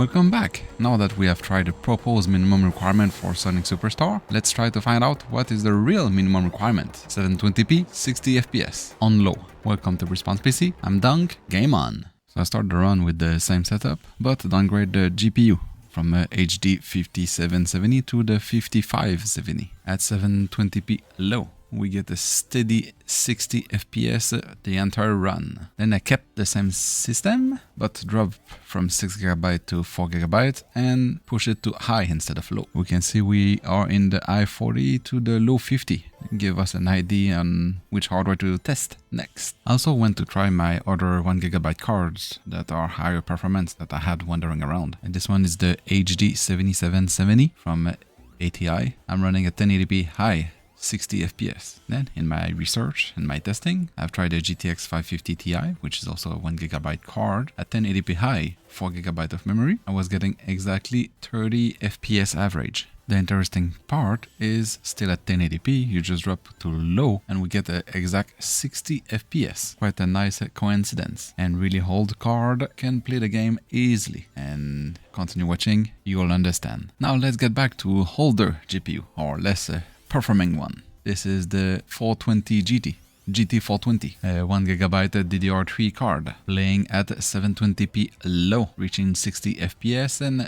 Welcome back! Now that we have tried the proposed minimum requirement for Sonic SuperStar, let's try to find out what is the real minimum requirement. 720p, 60 FPS, on low. Welcome to Response PC, I'm Dunk, game on! So I start the run with the same setup, but downgrade the GPU from HD 5770 to the 5570 at 720p low. We get a steady 60 FPS the entire run. Then I kept the same system, but dropped from 6GB to 4GB and push it to high instead of low. We can see we are in the high 40 to the low 50. Give us an idea on which hardware to test next. I also went to try my other 1GB cards that are higher performance that I had wandering around. And this one is the HD 7770 from ATI. I'm running a 1080p high 60 FPS. Then in my research and my testing, I've tried a GTX 550 Ti, which is also a 1GB card at 1080p high, 4GB of memory. I was getting exactly 30 FPS average. The interesting part is still at 1080p, you just drop to low and we get an exact 60 FPS. Quite a nice coincidence. And really old card can play the game easily. And continue watching, you'll understand. Now let's get back to older GPU, or less performing one. This is the 420 GT420, a 1GB DDR3 card, playing at 720p low, reaching 60 FPS and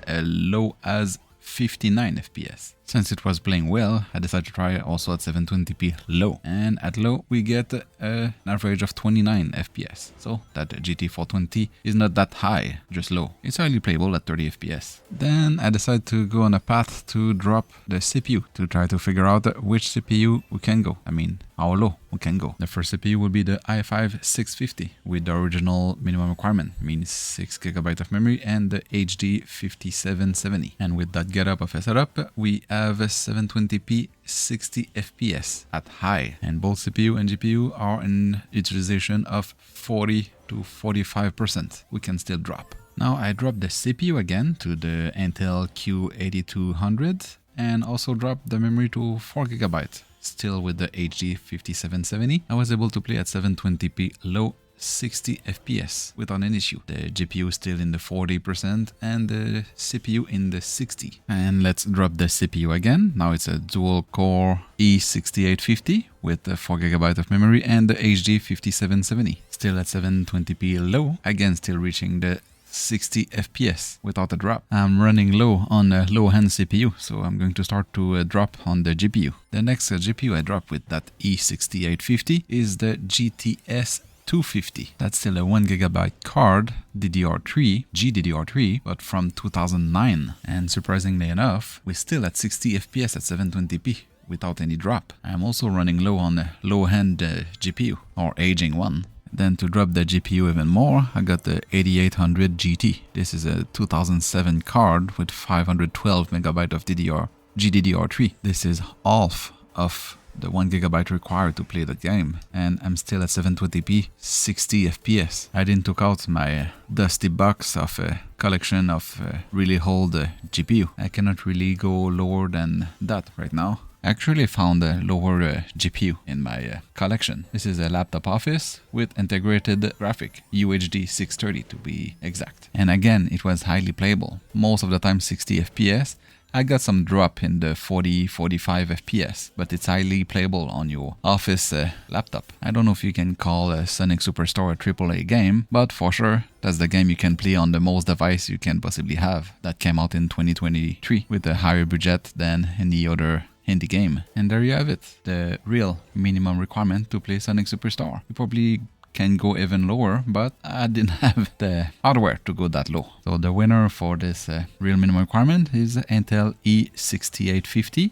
low as 59 FPS. Since it was playing well, I decided to try also at 720p low. And at low, we get an average of 29 FPS. So that GT420 is not that high, just low. It's highly playable at 30 FPS. Then I decided to go on a path to drop the CPU to try to figure out which CPU we can go. I mean, how low we can go. The first CPU will be the i5 650 with the original minimum requirement, means 6GB of memory and the HD 5770. And with that getup of a setup, we have a 720p 60 FPS at high, and both CPU and GPU are in utilization of 40 to 45%. We can still drop. Now I dropped the CPU again to the Intel Q8200 and also dropped the memory to 4GB. Still with the HD 5770, I was able to play at 720p low 60 FPS without an issue. The GPU is still in the 40% and the CPU in the 60. And let's drop the CPU again. Now it's a dual core E6850 with 4GB of memory and the HD 5770. Still at 720p low, again still reaching the 60 FPS without a drop. I'm running low on a low-end CPU, so I'm going to start to drop on the GPU. The next GPU I drop with that E6850 is the GTS 250. That's still a 1GB card, DDR3, GDDR3, but from 2009. And surprisingly enough, we're still at 60 FPS at 720p without any drop. I'm also running low on a low-end GPU, or aging one. Then to drop the GPU even more, I got the 8800 GT. This is a 2007 card with 512MB of GDDR3. This is half of the 1GB required to play the game, and I'm still at 720p 60 FPS. I didn't took out my dusty box of a collection of really old GPU. I cannot really go lower than that right now. I actually found a lower GPU in my collection. This is a laptop office with integrated graphic, UHD 630 to be exact. And again, it was highly playable. Most of the time 60 FPS. I got some drop in the 40-45 FPS, but it's highly playable on your office laptop. I don't know if you can call Sonic SuperStar a AAA game, but for sure, that's the game you can play on the most device you can possibly have. That came out in 2023 with a higher budget than any other indie game. And there you have it, the real minimum requirement to play Sonic SuperStar. You probably can go even lower, but I didn't have the hardware to go that low. So the winner for this real minimum requirement is Intel E6850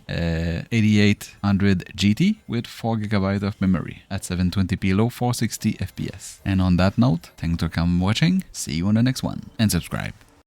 8800 GT with 4GB of memory at 720p low 460 FPS. And on that note, thanks for watching, see you on the next one, and subscribe.